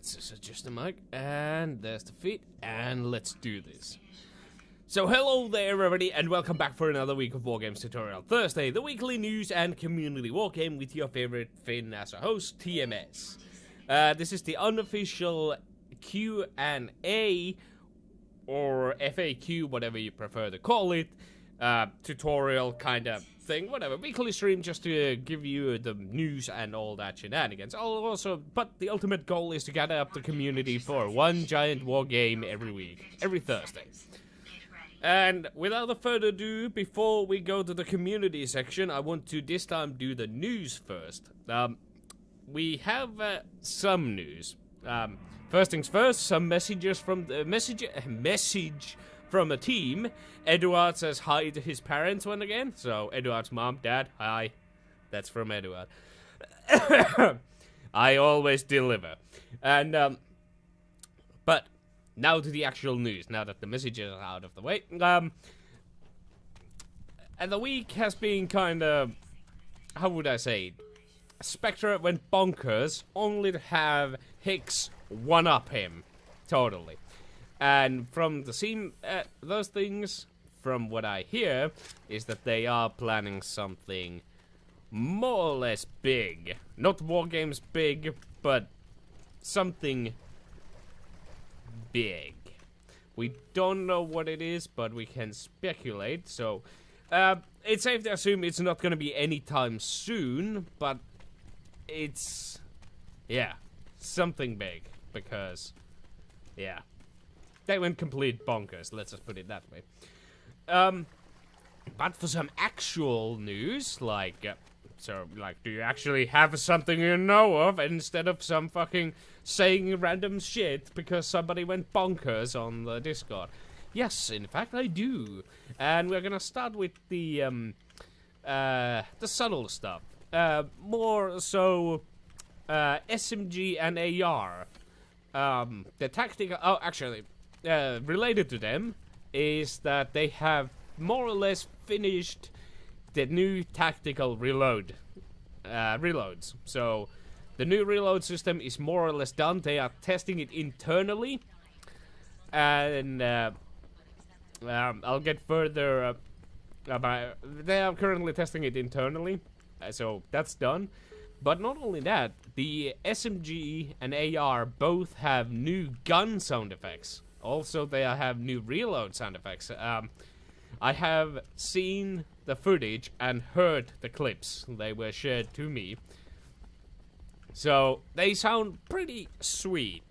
let's just adjust the mic, and there's the feed, and let's do this. So hello there everybody, and welcome back for another week of Wargames Tutorial Thursday, the weekly news and community wargame with your favorite Finn as a host, TMS. This is the unofficial Q&A, or FAQ, whatever you prefer to call it, tutorial kind of thing, whatever, weekly stream just to give you the news and all that shenanigans. But the ultimate goal is to gather up the community for one giant war game every week, every Thursday. And without further ado, before we go to the community section, I want to this time do the news first. We have some news. First things first, some messages from the message from a team. Eduard says hi to his parents once again. So Eduard's mom, dad, hi. That's from Eduard. I always deliver. And but now to the actual news, now that the messages are out of the way. And the week has been kind of, how would I say it? Spectre went bonkers, only to have Hicks one-up him. Totally. And from the scene, those things, from what I hear, is that they are planning something more or less big. Not Wargames big, but something big. We don't know what it is, but we can speculate. So, it's safe to assume it's not going to be anytime soon, but it's, yeah, something big, because, yeah, they went complete bonkers, let's just put it that way. But for some actual news, like, do you actually have something you know of, instead of some fucking saying random shit because somebody went bonkers on the Discord? Yes, in fact I do. And we're gonna start with the subtle stuff. More so, SMG and AR. The tactical, related to them is that they have more or less finished the new tactical reloads. So the new reload system is more or less done. They are testing it internally, and I'll get further about. They are currently testing it internally, so that's done. But not only that, the SMG and AR both have new gun sound effects. Also, they have new reload sound effects. I have seen the footage and heard the clips. They were shared to me. So, they sound pretty sweet.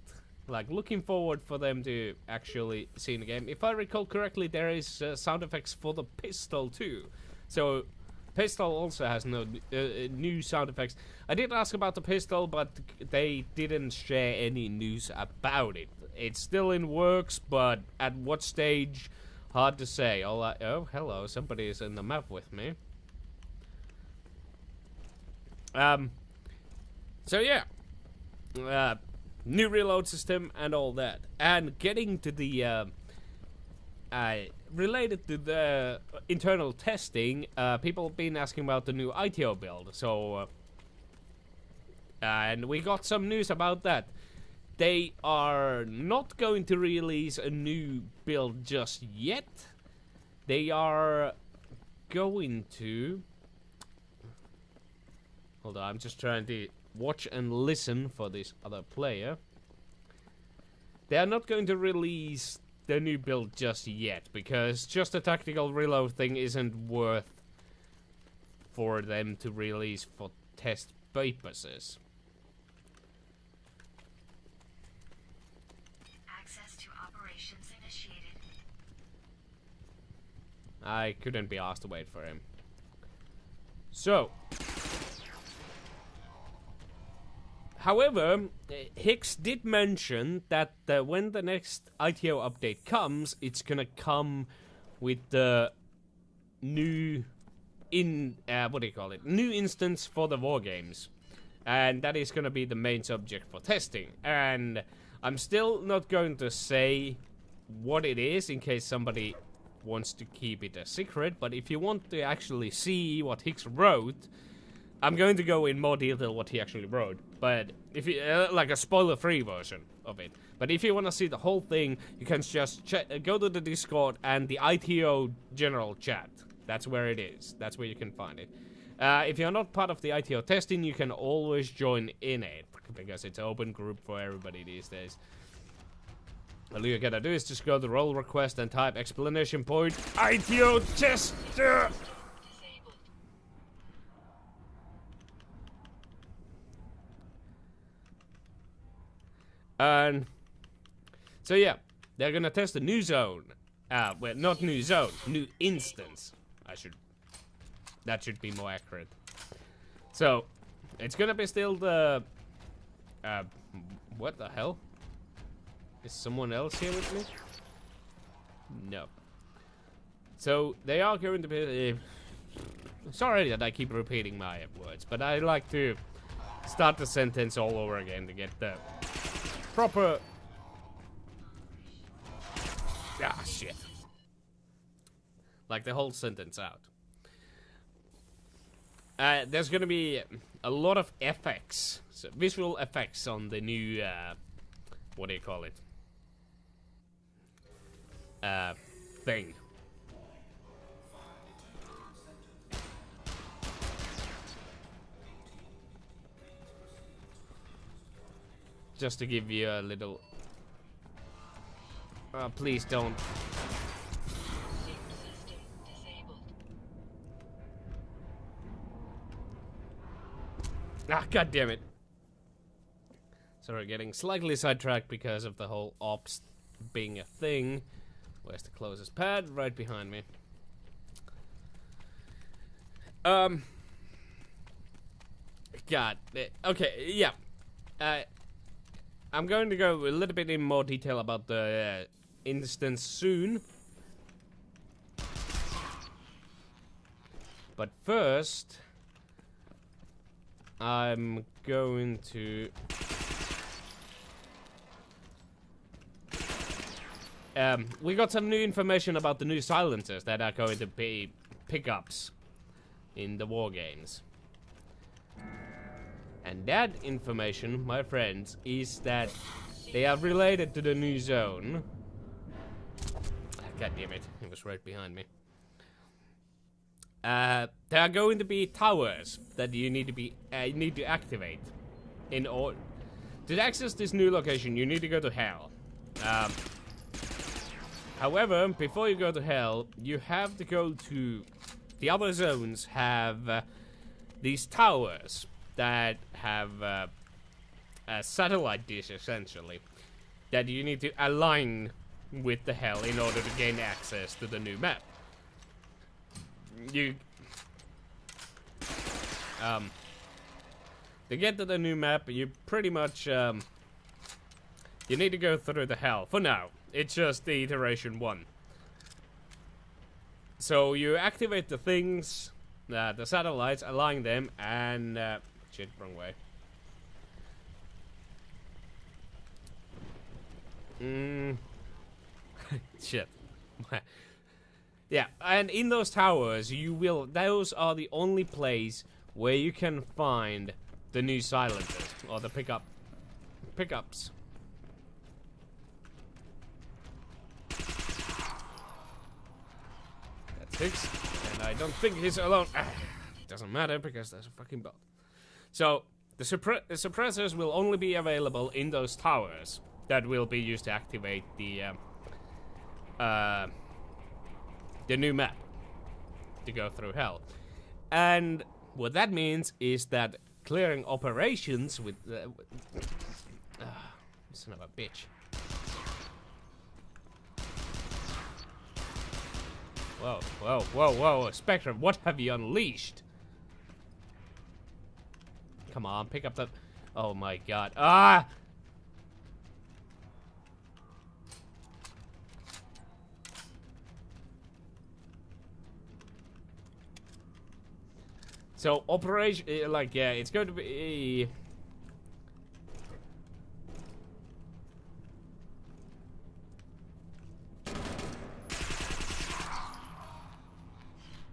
Like, looking forward for them to actually see in the game. If I recall correctly, there is sound effects for the pistol too. So, pistol also has no new sound effects. I did ask about the pistol, but they didn't share any news about it. It's still in works, but at what stage, hard to say. Oh, hello, somebody is in the map with me. So yeah, new reload system and all that. And getting to the, related to the internal testing, people have been asking about the new ITO build. So, and we got some news about that. They are not going to release a new build just yet. They are going to... Hold on, I'm just trying to watch and listen for this other player. They are not going to release the new build just yet, because just a tactical reload thing isn't worth for them to release for test purposes. I couldn't be asked to wait for him. So, however, Hicks did mention that when the next ITO update comes, it's gonna come with the new new instance for the Wargames, and that is gonna be the main subject for testing. And I'm still not going to say what it is in case somebody wants to keep it a secret, but if you want to actually see what Hicks wrote, I'm going to go in more detail what he actually wrote, but if you like a spoiler-free version of it. But if you want to see the whole thing, you can just go to the Discord and the ITO general chat. That's where it is. That's where you can find it. If you're not part of the ITO testing, you can always join in it, because it's an open group for everybody these days. All you gotta do is just go to role request and type exclamation point ITO tester. And so yeah, they're gonna test a new zone. Well, not new zone, new instance. That should be more accurate. So it's gonna be still the. What the hell? Is someone else here with me? No. So they are going to be. Sorry that I keep repeating my words, but I like to start the sentence all over again to get the proper. Ah, shit. Like the whole sentence out. There's gonna be a lot of effects, so visual effects on the new, what do you call it? Thing. Just to give you a little. Please don't. Ah, god damn it. Sorry, getting slightly sidetracked because of the whole ops being a thing. Where's the closest pad? Right behind me. God. Okay, yeah. I'm going to go a little bit in more detail about the instance soon. But first, I'm going to we got some new information about the new silencers that are going to be pickups in the Wargames. And that information, my friends, is that they are related to the new zone. God damn it, it was right behind me. There are going to be towers that you need to activate in order to access this new location. You need to go to Hell. However, before you go to Hell, you have to go to the other zones. Have these towers that have a satellite dish, essentially, that you need to align with the Hell in order to gain access to the new map. To get to the new map, you pretty much you need to go through the Hell. For now, it's just the iteration 1. So you activate the things, the satellites, align them, and shit, wrong way. Shit. Yeah, and in those towers, those are the only place where you can find the new silencers, or the pickups. That's fixed, and I don't think he's alone. Doesn't matter, because there's a fucking bot. So, the suppressors will only be available in those towers that will be used to activate the new map to go through Hell. And what that means is that clearing operations with son of a bitch. Whoa, whoa, whoa, whoa, Spectrum, what have you unleashed? Come on, pick up the. Oh my god. Ah! So, operation, like, yeah, it's going to be.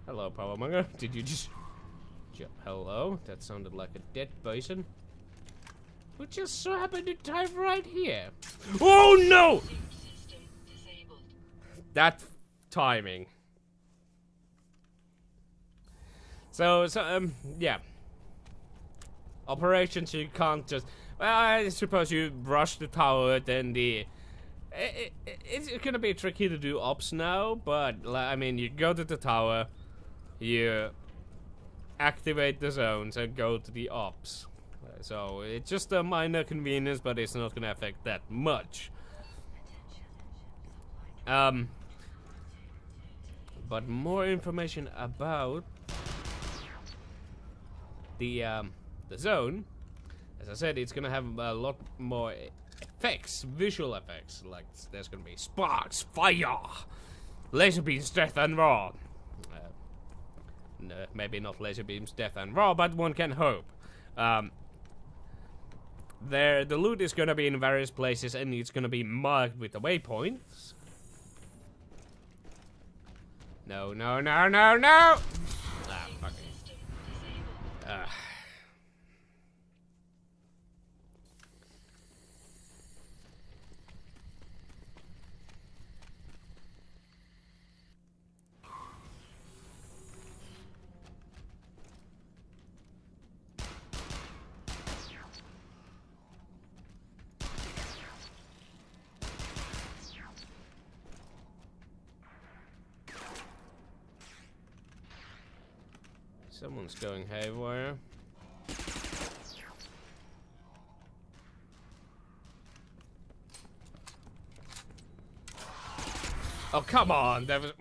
Hello, Powermonger. Did you just Hello? That sounded like a dead person. We just so happened to dive right here. Oh no! That timing. So, yeah. Operations, you can't just... Well, I suppose you rush the tower, then it's gonna be tricky to do ops now, but, I mean, you go to the tower, you activate the zones, and go to the ops. So, it's just a minor convenience, but it's not gonna affect that much. But more information about the zone. As I said, it's gonna have a lot more effects, visual effects. Like there's gonna be sparks, fire, laser beams, death, and raw. No, maybe not laser beams, death, and raw, but one can hope. The loot is gonna be in various places, and it's gonna be marked with the waypoints. No, no, no, no, no! Ah, fuck it. Someone's going haywire. Oh, come on! There was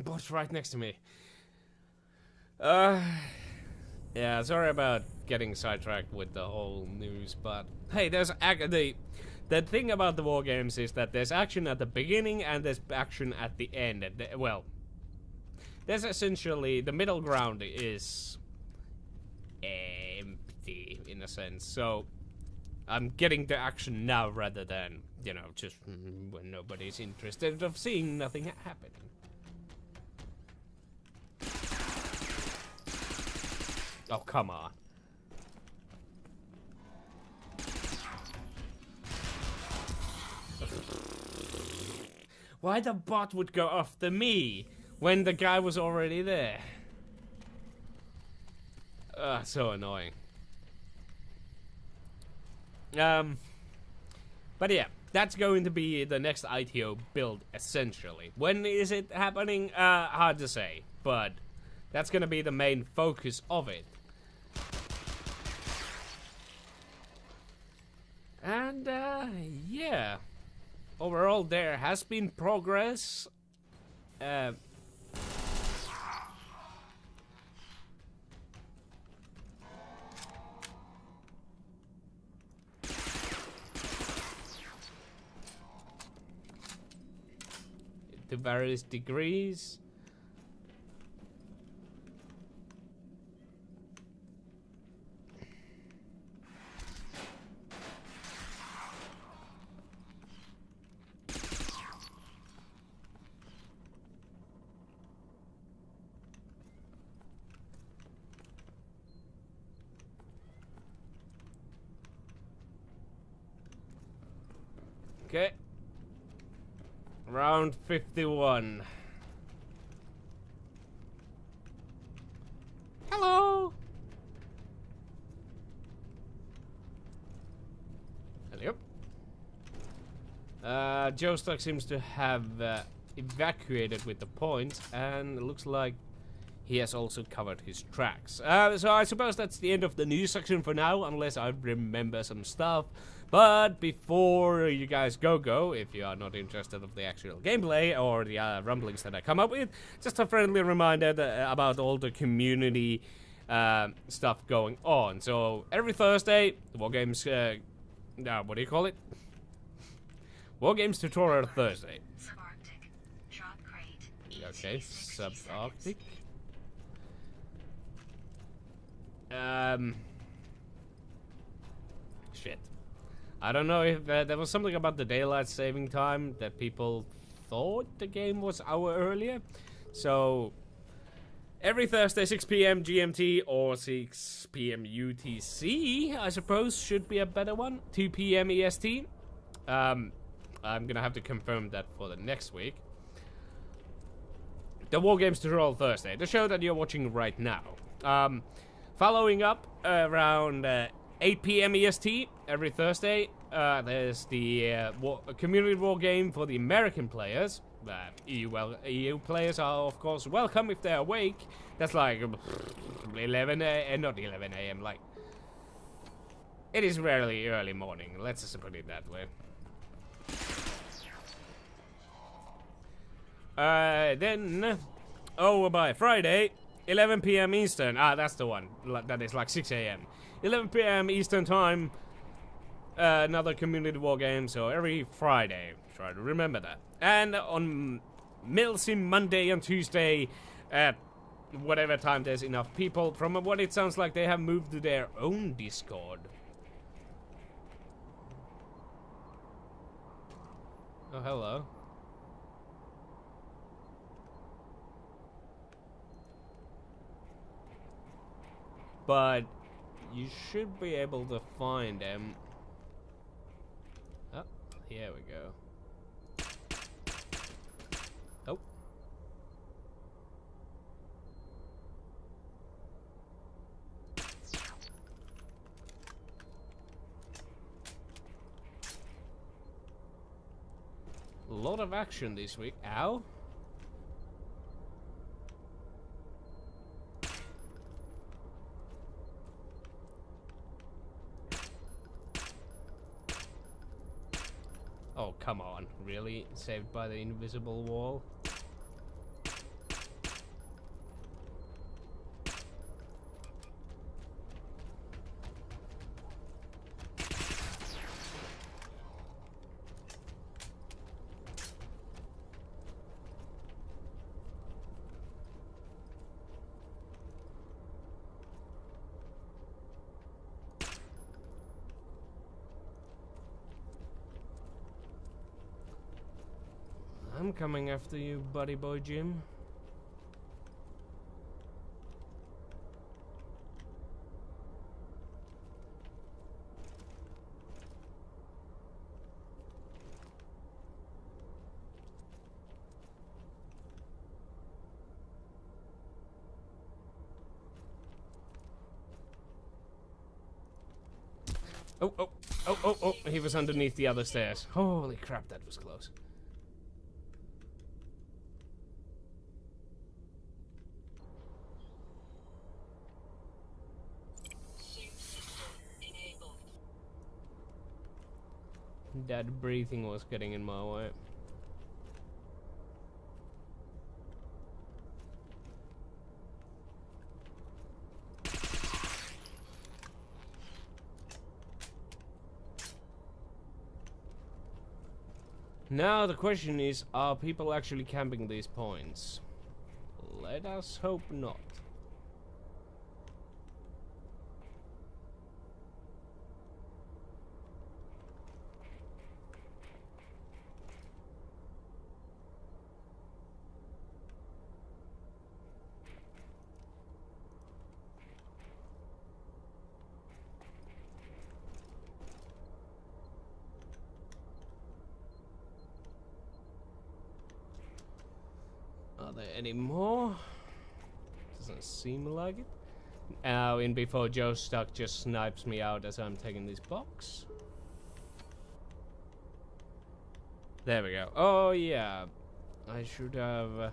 boss right next to me. Yeah, sorry about getting sidetracked with the whole news, but hey, there's the thing about the war games is that there's action at the beginning and there's action at the end. Well, there's essentially the middle ground is empty in a sense. So I'm getting the action now rather than, you know, just when nobody's interested of seeing nothing happening. Oh, come on. Why the bot would go after me when the guy was already there? So annoying. But yeah, that's going to be the next ITO build, essentially. When is it happening? Hard to say, but that's gonna be the main focus of it. And, yeah. Overall, there has been progress. To various degrees. Okay. Round 51. Hello. Hello. Joestar seems to have evacuated with the point, and it looks like he has also covered his tracks. So I suppose that's the end of the news section for now, unless I remember some stuff. But before you guys go, if you are not interested of the actual gameplay or the rumblings that I come up with, just a friendly reminder about all the community stuff going on. So every Thursday, Wargames, what do you call it? Wargames Tutorial Thursday. Subarctic. Drop crate. Okay, subarctic. Shit. I don't know if there was something about the daylight saving time that people thought the game was an hour earlier. So Every Thursday, 6 p.m. GMT or 6 p.m. UTC, I suppose, should be a better one. 2 p.m. EST. I'm gonna have to confirm that for the next week. The Wargames Tutorial Thursday, the show that you're watching right now. Following up around 8 p.m. EST every Thursday, there's the community war game for the American players. EU players are, of course, welcome if they're awake. That's like 11 a.m., not 11 a.m., like... It is rarely early morning, let's just put it that way. Then, by Friday, 11 p.m. Eastern. That's the one. That is like 6 a.m. 11 p.m. Eastern time. Another community war game. So every Friday, try to remember that. And on Milsim Monday and Tuesday, at whatever time there's enough people. From what it sounds like, they have moved to their own Discord. Oh, hello. But you should be able to find them. Oh, here we go. Oh. A lot of action this week. Ow. Oh, come on. Really? Saved by the invisible wall? I'm coming after you, buddy boy Jim. Oh, he was underneath the other stairs. Holy crap, that was close. That breathing was getting in my way. Now the question is, are people actually camping these points? Let us hope not. Are there any more? Doesn't seem like it. In before Joe Stuck just snipes me out as I'm taking this box. There we go. Oh yeah, I should have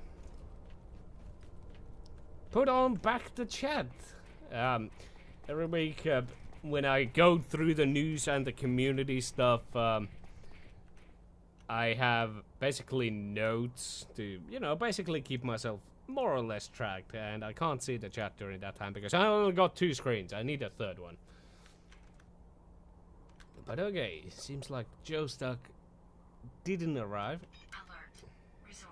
put on back the chat. Every week when I go through the news and the community stuff, I have basically notes to, you know, basically keep myself more or less tracked, and I can't see the chat during that time because I only got 2 screens. I need a third one. But okay, seems like Joe Stuck didn't arrive. Alert. Resort.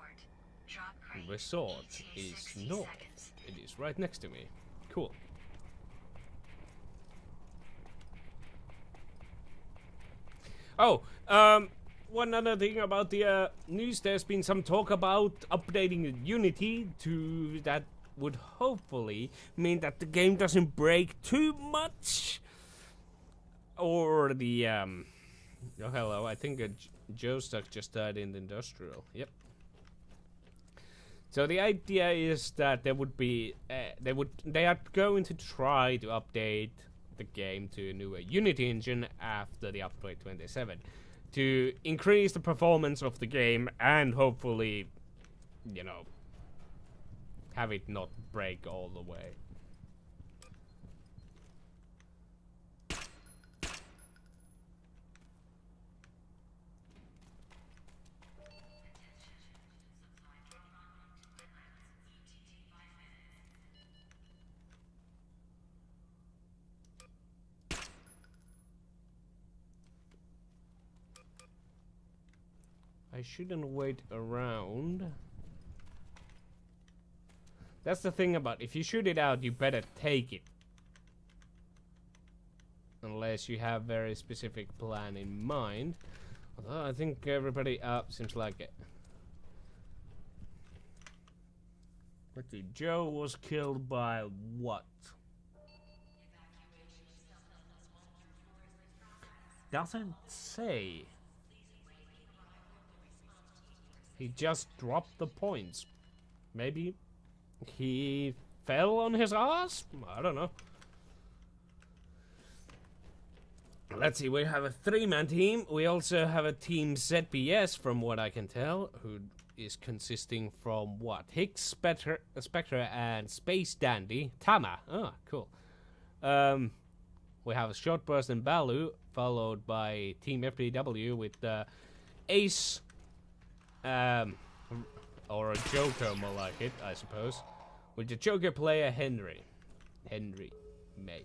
Drop crate. Resort ETA is 60 north. seconds. It is right next to me. Cool. Oh, one other thing about the news, there's been some talk about updating Unity to that would hopefully mean that the game doesn't break too much. Or the, oh hello, I think Joe Stuck just died in the industrial. Yep. So the idea is that there would be, they are going to try to update the game to a newer Unity engine after the upgrade 27 to increase the performance of the game and hopefully, you know, have it not break all the way. I shouldn't wait around. That's the thing about, if you shoot it out, you better take it. Unless you have very specific plan in mind. Although I think everybody seems like it. Let's see, Joe was killed by what? Doesn't say. He just dropped the points. Maybe he fell on his ass? I don't know. Let's see, we have a 3-man team. We also have a team ZBS, from what I can tell, who is consisting from what? Hicks, Spectre, and Space Dandy. Tama. Oh, cool. We have a Short Burst and Balu, followed by Team FDW with Ace, or a Joker, more like it, I suppose. With the Joker player Henry Mage.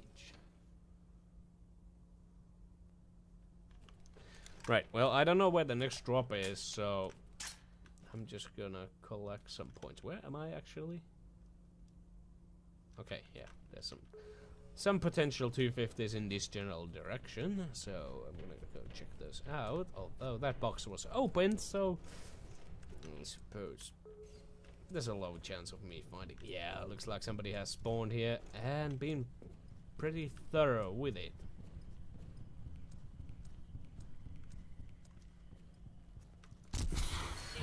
Right, well, I don't know where the next drop is, so I'm just gonna collect some points. Where am I actually? Okay, yeah, there's some potential 250s in this general direction, so I'm gonna go check those out. Although that box was open, so I suppose there's a low chance of me finding. Yeah, looks like somebody has spawned here and been pretty thorough with it.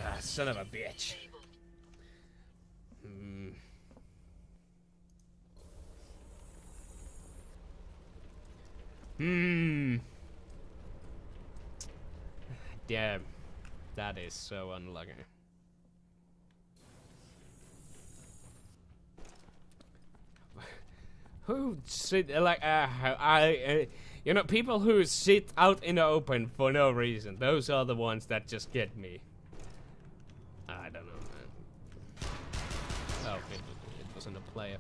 Ah, son of a bitch. Damn. That is so unlucky. Who sit like you know, people who sit out in the open for no reason, those are the ones that just get me. I don't know, man. Oh, it wasn't a player.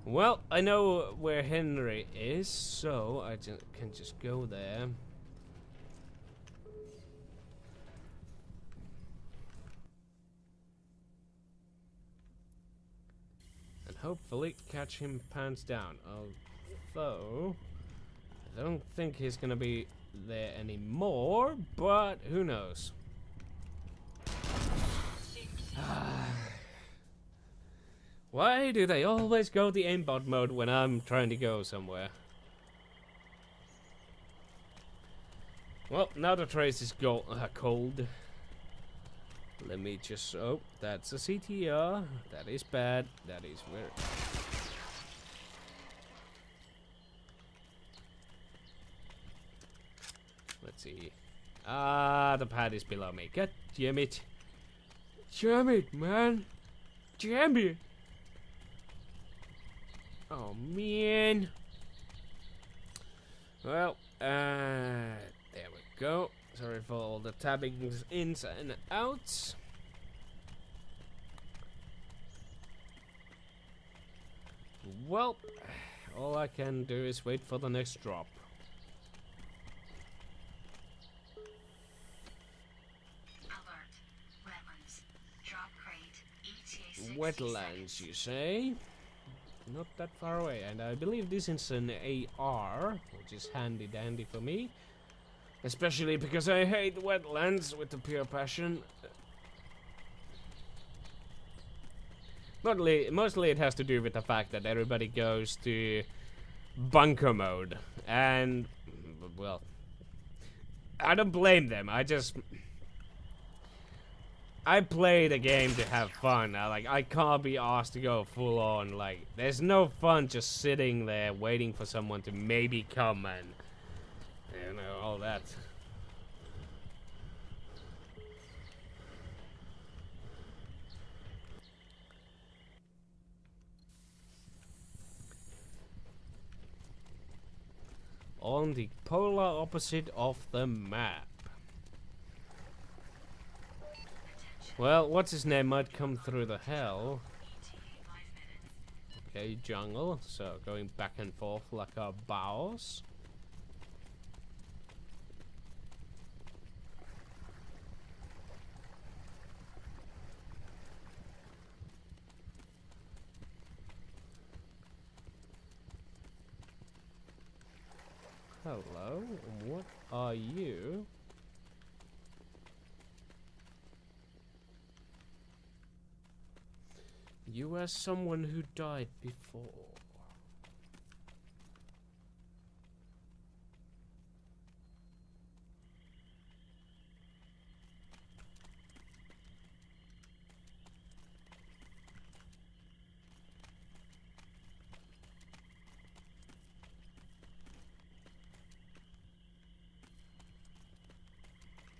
Well, I know where Henry is, so I can just go there. And hopefully catch him pants down. Although I don't think he's gonna be there anymore, but who knows? Why do they always go the aimbot mode when I'm trying to go somewhere? Well, now the trace is cold. Let me just... Oh, that's a CTR. That is bad. That is weird. Let's see. Ah, the pad is below me. God damn it. Damn it, man. Damn it. Oh, man. Well, there we go. Sorry for all the tabbings ins and outs. Well, all I can do is wait for the next drop. Alert. Wetlands. Drop crate. ETA 60 Wetlands, seconds. you say? Not that far away, and I believe this is an AR, which is handy dandy for me. Especially because I hate wetlands with the pure passion. Mostly it has to do with the fact that everybody goes to bunker mode, and well, I don't blame them. I play the game to have fun. I can't be asked to go full on. Like, there's no fun just sitting there waiting for someone to maybe come and, you know, all that. On the polar opposite of the map. Well, what's his name might come through the hell. Okay, jungle. So going back and forth like our bows. Hello, what are you? You are someone who died before.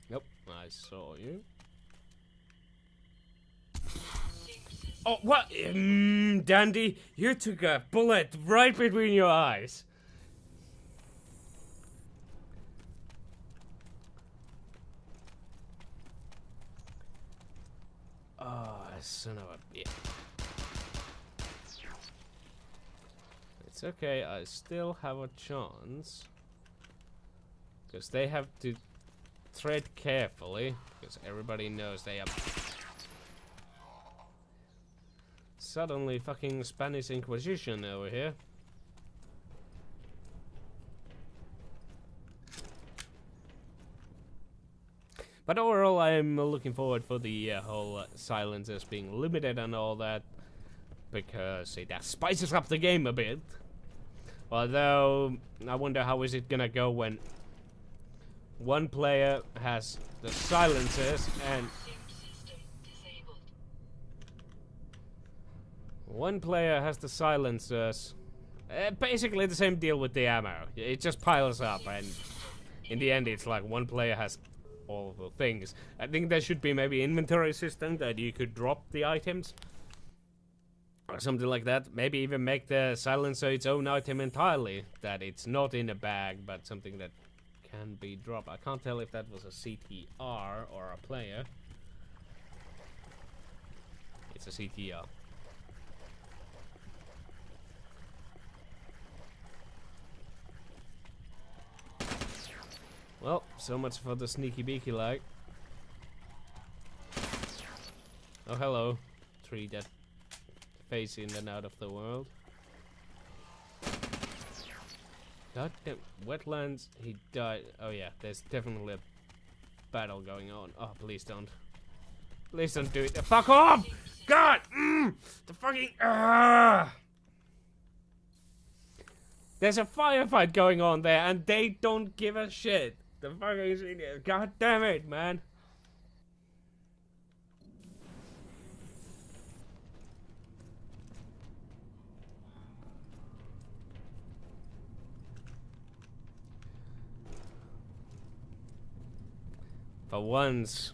Nope, I saw you. Oh, what? Dandy, you took a bullet right between your eyes. Oh, son of a bitch. It's okay, I still have a chance. Because they have to tread carefully, because everybody knows they are suddenly fucking Spanish Inquisition over here. But overall, I'm looking forward for the whole silencers being limited and all that, because it spices up the game a bit. Although, I wonder how is it gonna go when one player has the silencers and one player has the silencers. Basically the same deal with the ammo. It just piles up, and in the end it's like one player has all of the things. I think there should be maybe inventory system that you could drop the items. Or something like that. Maybe even make the silencer its own item entirely. That it's not in a bag, but something that can be dropped. I can't tell if that was a CTR or a player. It's a CTR. Well, so much for the sneaky beaky like. Oh, hello. Tree that face in and out of the world. Goddamn wetlands, he died. Oh yeah, there's definitely a battle going on. Oh, please don't. Please don't do it. Fuck off! God! The fucking... There's a firefight going on there and they don't give a shit. The fucking... God damn it, man. For once,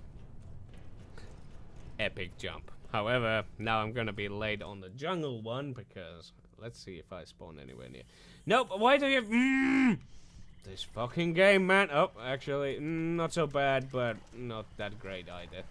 epic jump. However, now I'm gonna be late on the jungle one because let's see if I spawn anywhere near. Nope. Why do you? This fucking game, man. Oh, actually, not so bad, but not that great either.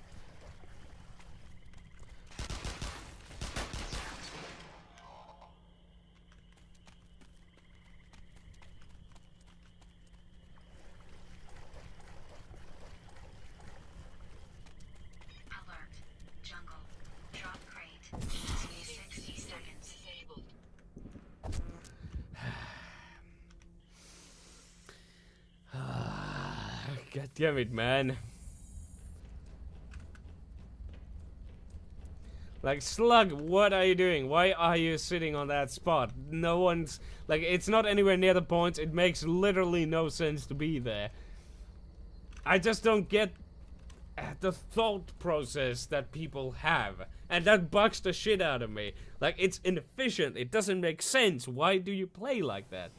God damn it, man. Like, Slug, what are you doing? Why are you sitting on that spot? No one's... Like, it's not anywhere near the points. It makes literally no sense to be there. I just don't get the thought process that people have. And that bugs the shit out of me. Like, it's inefficient. It doesn't make sense. Why do you play like that?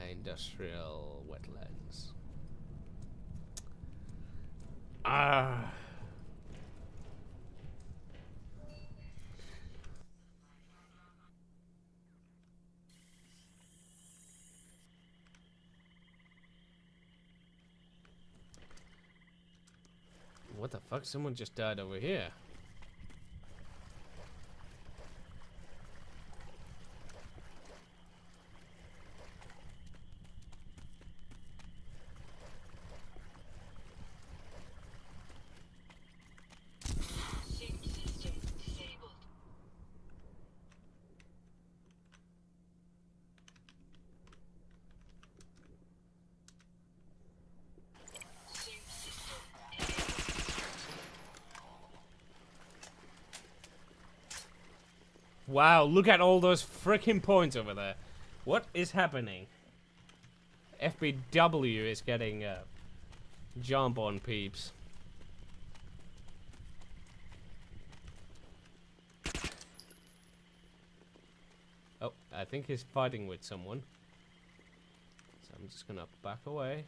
Industrial wetlands. Ah. What the fuck? Someone just died over here. Wow, look at all those freaking points over there. What is happening? FBW is getting jump on peeps. Oh, I think he's fighting with someone. So I'm just gonna back away.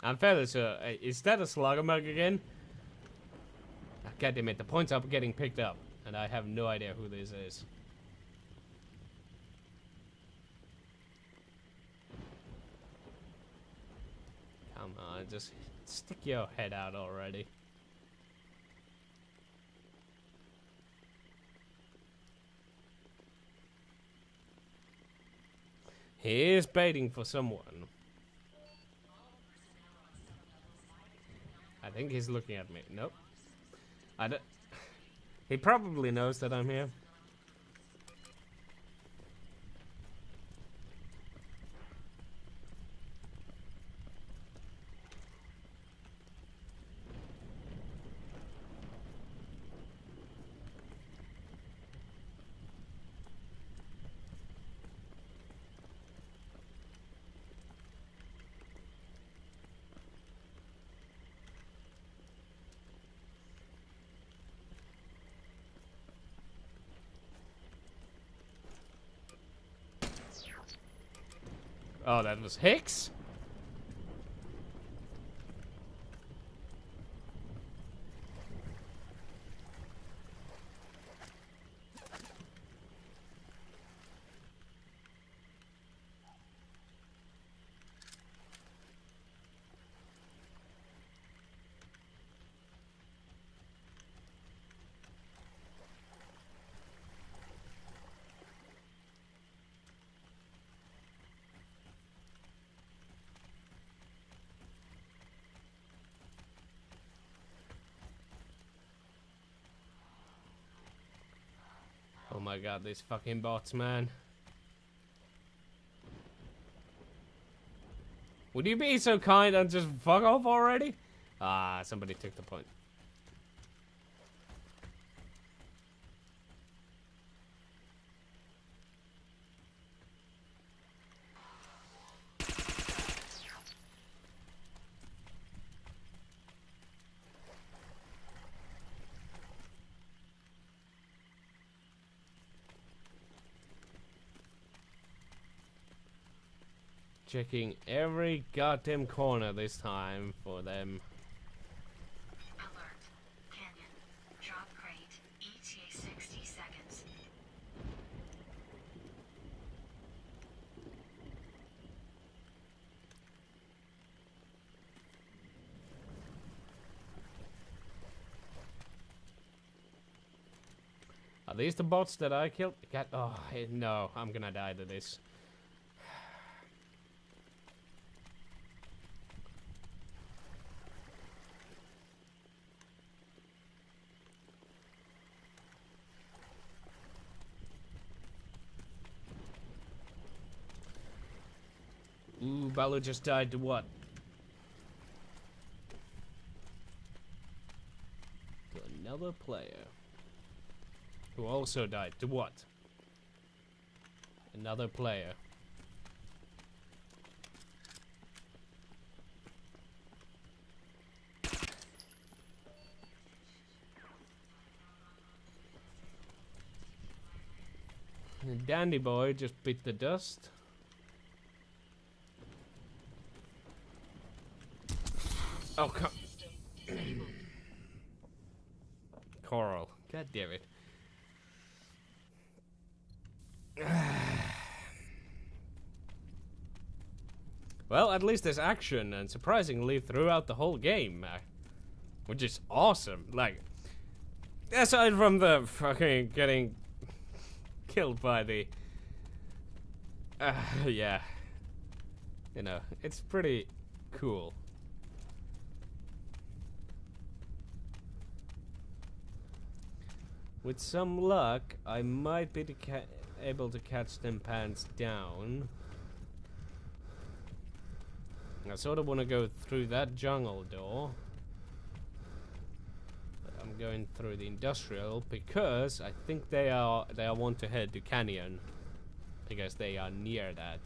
I'm fairly sure. Is that a slugger mug again? Oh, God damn it, the points are getting picked up. And I have no idea who this is. Come on, just stick your head out already. He is baiting for someone. I think he's looking at me. Nope. I don't... He probably knows that I'm here. Oh, that was Hicks? Oh my god, these fucking bots, man. Would you be so kind and just fuck off already? Ah, somebody took the point. Checking every goddamn corner this time for them. Alert. Canyon. Drop crate. ETA 60 seconds. Are these the bots that I killed? Oh, no, I'm gonna die to this. Ooh, Balu just died to what? To another player. Who also died to what? Another player. And Dandy Boy just bit the dust. Oh, come. Coral. God damn it. Well, at least there's action, and surprisingly throughout the whole game, which is awesome. Like, aside from the fucking getting killed by the, yeah, you know, it's pretty cool. With some luck, I might be able to catch them pants down. I sort of want to go through that jungle door. But I'm going through the industrial because I think they want to head to Canyon because they are near that.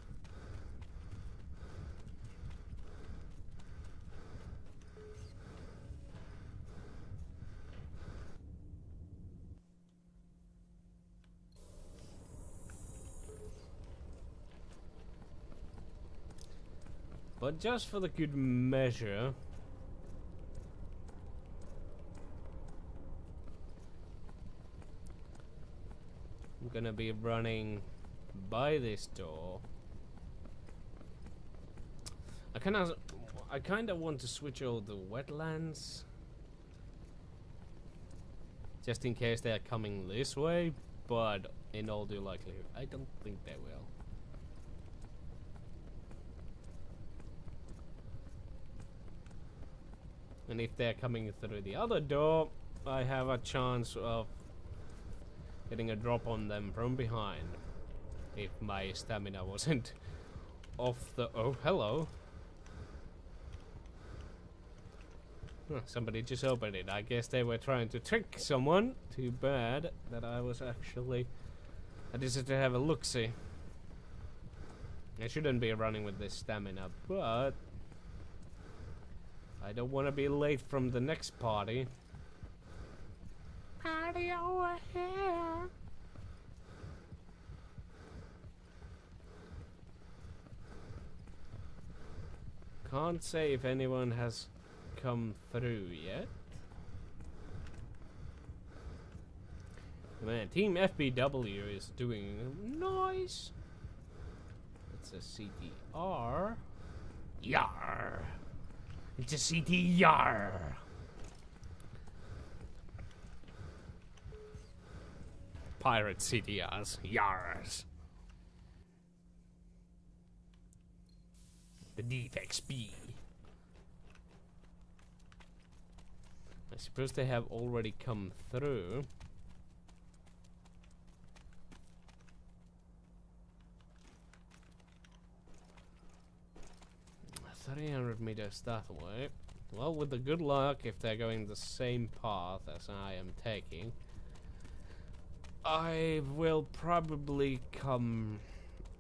But just for the good measure, I'm gonna be running by this door. I kinda want to switch over the wetlands, just in case they are coming this way. But in all due likelihood, I don't think they will. And if they're coming through the other door, I have a chance of getting a drop on them from behind. If my stamina wasn't off the... Oh, hello. Huh, somebody just opened it. I guess they were trying to trick someone. Too bad that I was actually... I decided to have a look-see. I shouldn't be running with this stamina, but... I don't want to be late from the next party. Party over here. Can't say if anyone has come through yet. Man, Team FBW is doing nice. It's a CTR. Yar. It's a CTR. Pirate CTRs. Yars. The DFXB. I suppose they have already come through. 300 meters that way. Well, with the good luck, if they're going the same path as I am taking, I will probably come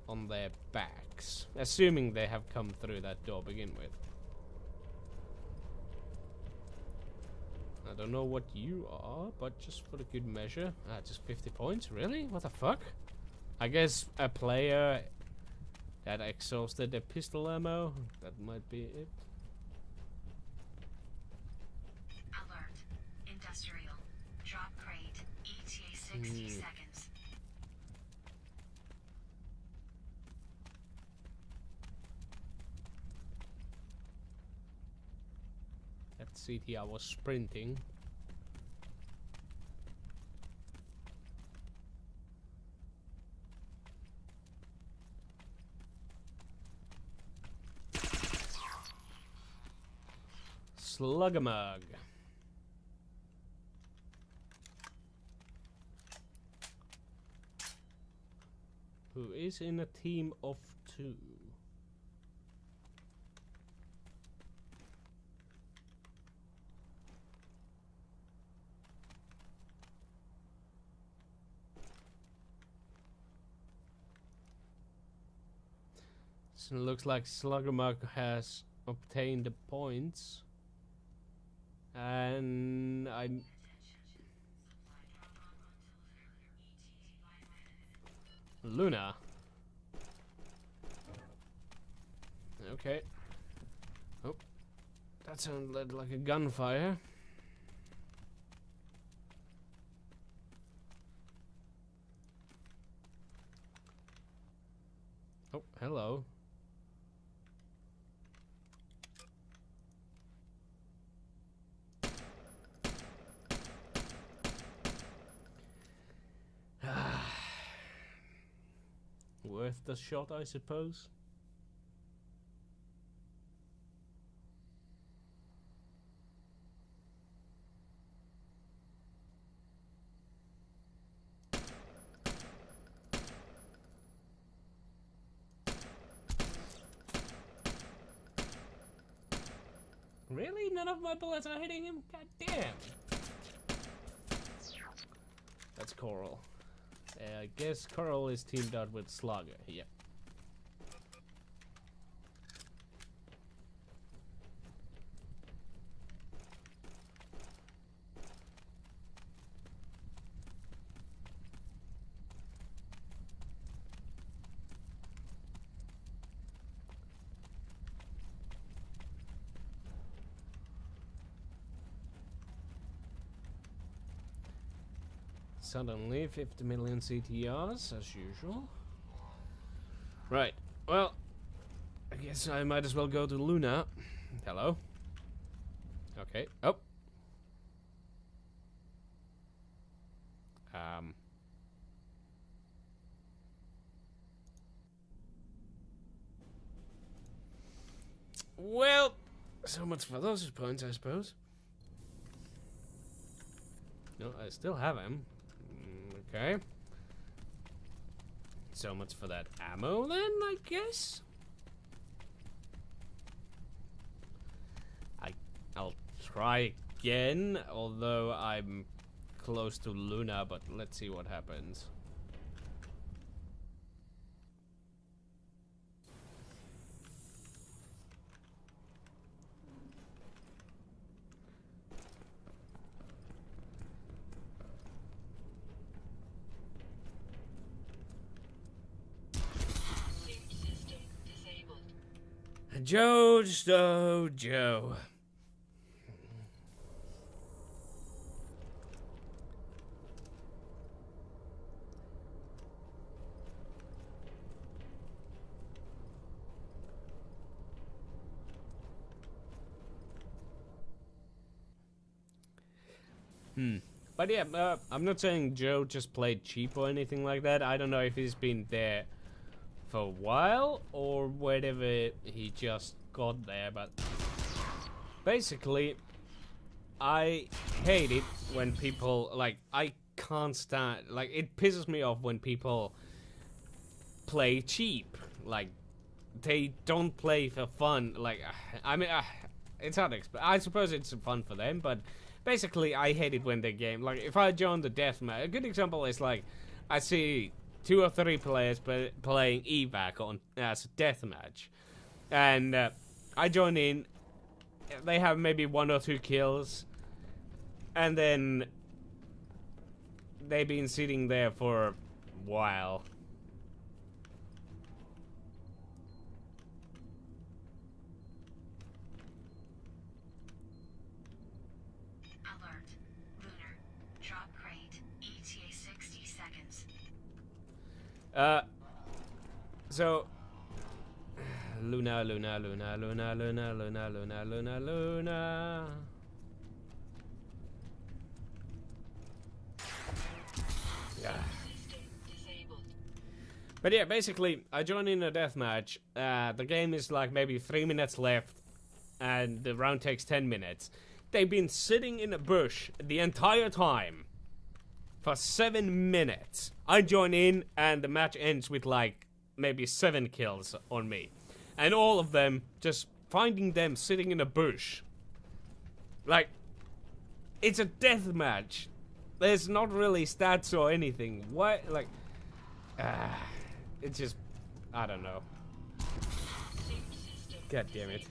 on their backs, assuming they have come through that door to begin with. I don't know what you are, but just for the good measure. Just 50 points? Really? What the fuck? I guess a player that exhausted the pistol ammo, that might be it. Alert. Industrial. Drop crate. ETA 60 seconds. That CTR was sprinting. Sluggermug. Who is in a team of 2. So it looks like Sluggermug has obtained the points. And I'm... Luna. Okay. Oh. That sounded like a gunfire. Oh, hello. Worth the shot, I suppose. Really? None of my bullets are hitting him? God damn. That's Coral. I guess Coral is teamed out with Slugger. Yep. Suddenly 50 million CTRs as usual. Right, well, I guess I might as well go to Luna. Hello. Okay, oh. Well, so much for those points, I suppose. No, I still have him. Okay. So much for that ammo then, I guess. I'll try again, although I'm close to Luna, but let's see what happens. Joe. But yeah, I'm not saying Joe just played cheap or anything like that. I don't know if he's been there for a while or whatever he just got there, but basically I hate it when people, like, I can't stand, like, it pisses me off when people play cheap. Like, they don't play for fun. Like, I mean, it's hard to explain. I suppose it's fun for them, but basically I hate it when they game. Like, if I join the deathmatch, a good example is, like, I see 2 or 3 players playing evac on as a deathmatch, and I join in. They have maybe 1 or 2 kills, and then they've been sitting there for a while. Alert. Lunar. Drop crate. ETA 60 seconds. So Luna. Yeah. But yeah, basically, I joined in a deathmatch. The game is like maybe 3 minutes left, and the round takes 10 minutes. They've been sitting in a bush the entire time for 7 minutes. I join in, and the match ends with like maybe 7 kills on me. And all of them, just finding them sitting in a bush. Like, it's a death match. There's not really stats or anything. Why, like, it's just, I don't know. God damn it.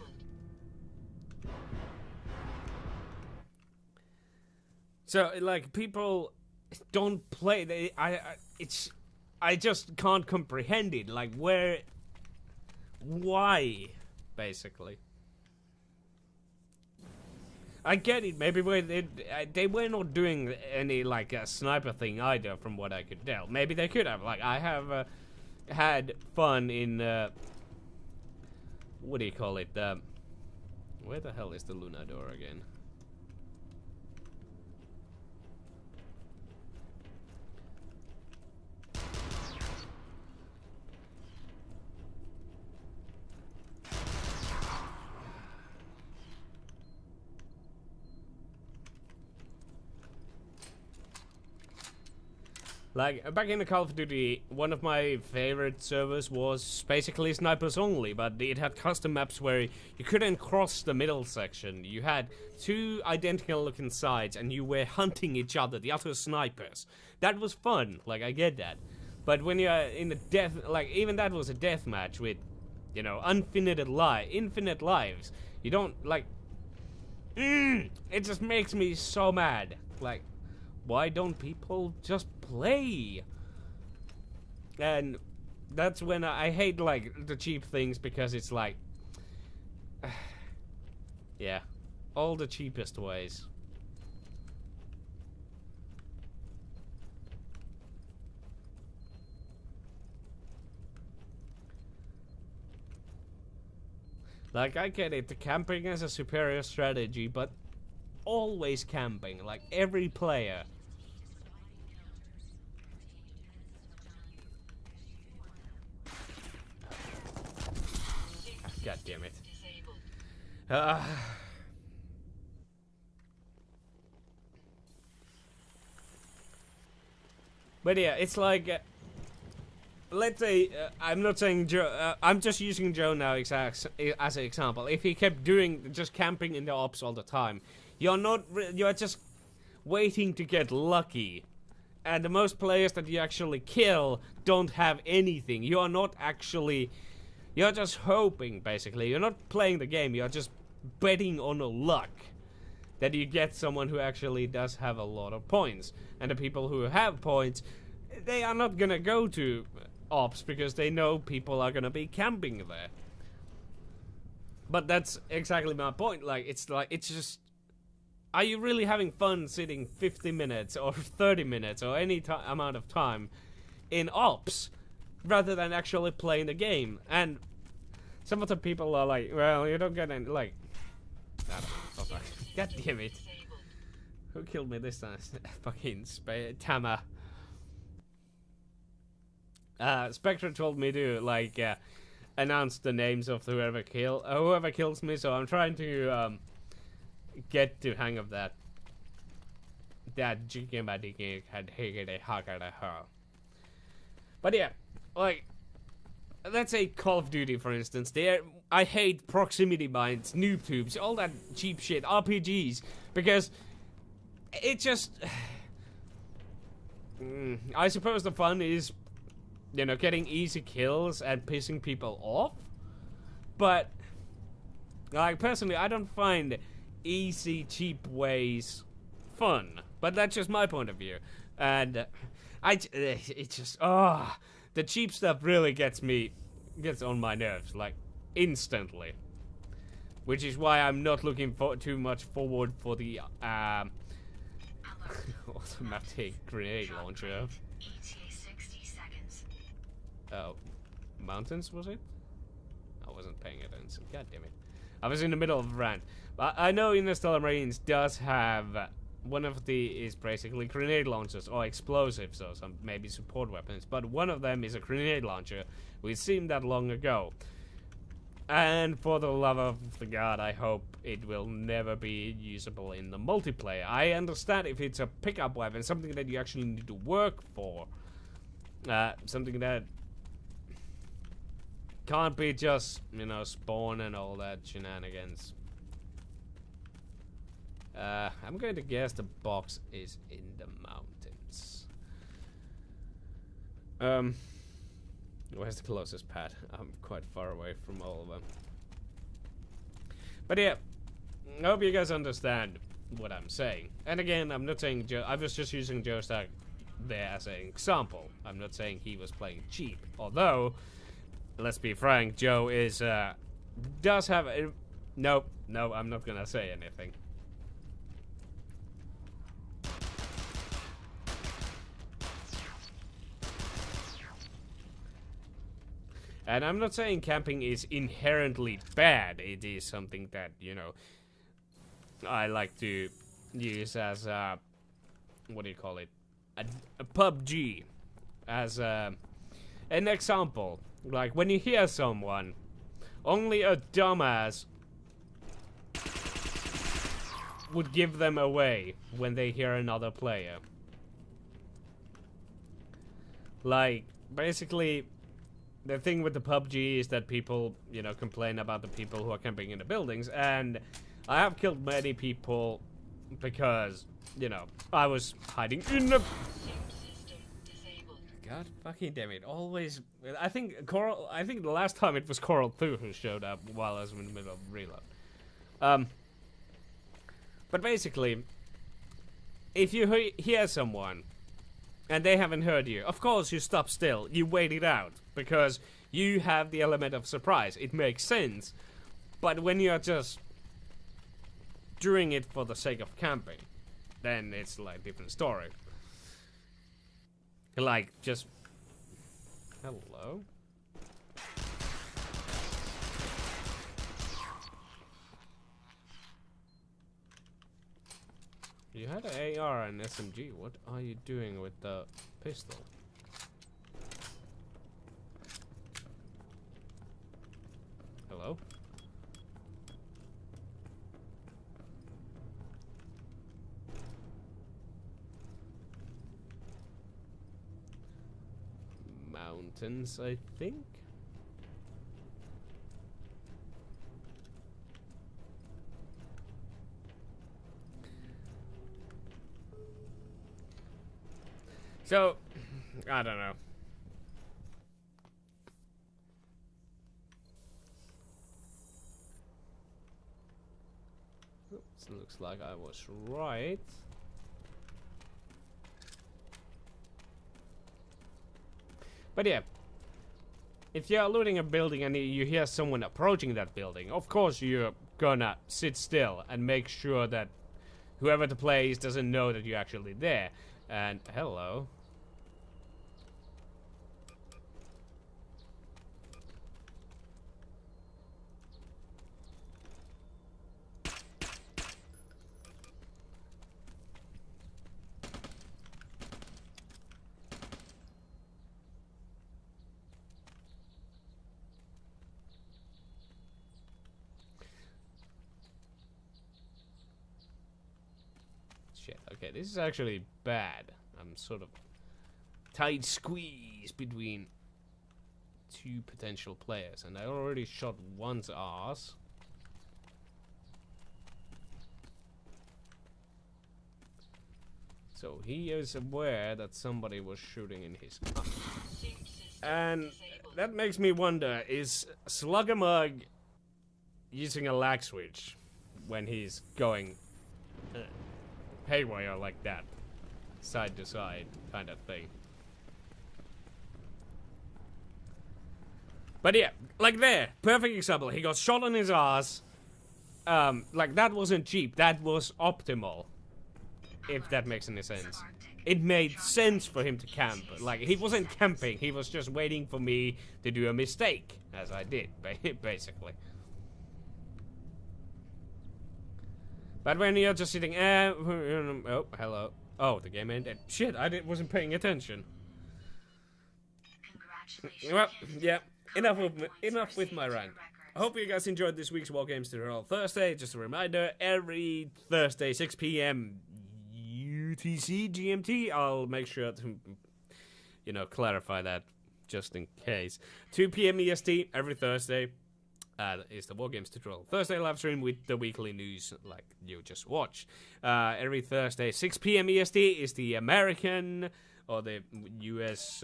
So, like, people don't play. I just can't comprehend it. Like, why, basically. I get it. Maybe they were not doing any like a sniper thing either, from what I could tell. Maybe they could have. Like, I have had fun in what do you call it? Where the hell is the Luna door again? Like, back in the Call of Duty, one of my favorite servers was basically snipers only, but it had custom maps where you couldn't cross the middle section. You had 2 identical looking sides, and you were hunting each other, the other snipers. That was fun, like, I get that. But when you're in a death, like, even that was a death match with, you know, infinite lives. You don't, like, it just makes me so mad. Like, why don't people just play? And that's when I hate, like, the cheap things, because it's like, yeah, all the cheapest ways. Like, I get it, the camping is a superior strategy, but always camping, like, every player. God damn it. But yeah, it's like, let's say, I'm not saying Joe, I'm just using Joe now as an example. If he kept doing, just camping in the ops all the time, you're just waiting to get lucky. And the most players that you actually kill don't have anything. You're not actually, you're just hoping, basically. You're not playing the game, you're just betting on a luck that you get someone who actually does have a lot of points. And the people who have points, they are not gonna go to ops because they know people are gonna be camping there. But that's exactly my point. Like, it's just, are you really having fun sitting 50 minutes or 30 minutes or any amount of time in ops rather than actually playing the game? And some of the people are like, well, you don't get any, like, I don't know. God damn it. Who killed me this time? Fucking Tama. Spectre told me to, like, announce the names of whoever kills me, so I'm trying to get to hang of that. But yeah, like, let's say Call of Duty, for instance. I hate proximity mines, noob tubes, all that cheap shit, RPGs, because it just, I suppose the fun is, you know, getting easy kills and pissing people off. But, like, personally, I don't find easy, cheap ways fun. But that's just my point of view. And it's just, the cheap stuff really gets on my nerves, like, instantly. Which is why I'm not looking too much forward for the automatic grenade launcher. Oh, mountains, was it? I wasn't paying attention. God damn it. I was in the middle of a rant. But I know Interstellar Marines does have, one of the is basically grenade launchers or explosives or some maybe support weapons. But one of them is a grenade launcher. We've seen that long ago. And for the love of the god, I hope it will never be usable in the multiplayer. I understand if it's a pickup weapon, something that you actually need to work for. Something that can't be just, you know, spawn and all that shenanigans. I'm going to guess the box is in the mountains. Where's the closest pad? I'm quite far away from all of them. But yeah, I hope you guys understand what I'm saying. And again, I'm not saying Joe. I was just using Joe Stack there as an example. I'm not saying he was playing cheap. Although, let's be frank, Joe is does have a... No, I'm not gonna say anything. And I'm not saying camping is inherently bad. It is something that, you know, I like to use as a, what do you call it? A PUBG. As an example. Like, when you hear someone, only a dumbass would give them away when they hear another player. Like, basically... The thing with the PUBG is that people, you know, complain about the people who are camping in the buildings, and I have killed many people because, you know, I was hiding in the... God fucking damn it, always... I think the last time it was Coral 2 who showed up while I was in the middle of reload. But basically, if you hear someone, and they haven't heard you, of course you stop still, you wait it out. Because you have the element of surprise. It makes sense. But when you're just doing it for the sake of camping, then it's like a different story. Like, just... Hello? You had an AR and SMG. What are you doing with the pistol? Hello? Mountains, I think? So, I don't know. Looks like I was right. But yeah, if you're looting a building and you hear someone approaching that building, of course you're gonna sit still and make sure that whoever the player is doesn't know that you're actually there. And hello. Shit, okay, this is actually bad. I'm sort of tight squeeze between two potential players, and I already shot one's ass. So he is aware that somebody was shooting in his eye. And that makes me wonder, is Sluggermug using a lag switch when he's going haywire like that? Side to side kind of thing. But yeah, like there, perfect example. He got shot on his ass. Like that wasn't cheap, that was optimal. If that makes any sense. It made sense for him to camp. Like, he wasn't camping, he was just waiting for me to do a mistake. As I did, basically. But when you're just sitting, oh, hello. Oh, the game ended. Shit, wasn't paying attention. Well, yeah, enough with my rant. I hope you guys enjoyed this week's Wargames Tutorial Thursday. Just a reminder, every Thursday, 6 p.m. UTC GMT. I'll make sure to, clarify that just in case. 2 p.m. EST every Thursday is the Wargames Tutorial Thursday live stream with the weekly news like you just watched. Every Thursday, 6 p.m. EST is the American or the US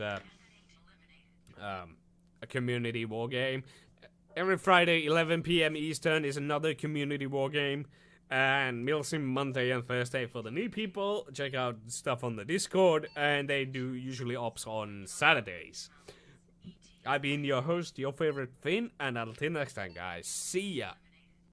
community wargame. Every Friday, 11 p.m. Eastern is another community wargame. And Milsim Monday and Thursday for the new people. Check out stuff on the Discord. And they do usually ops on Saturdays. I've been your host, your favorite Finn. And until next time, guys. See ya.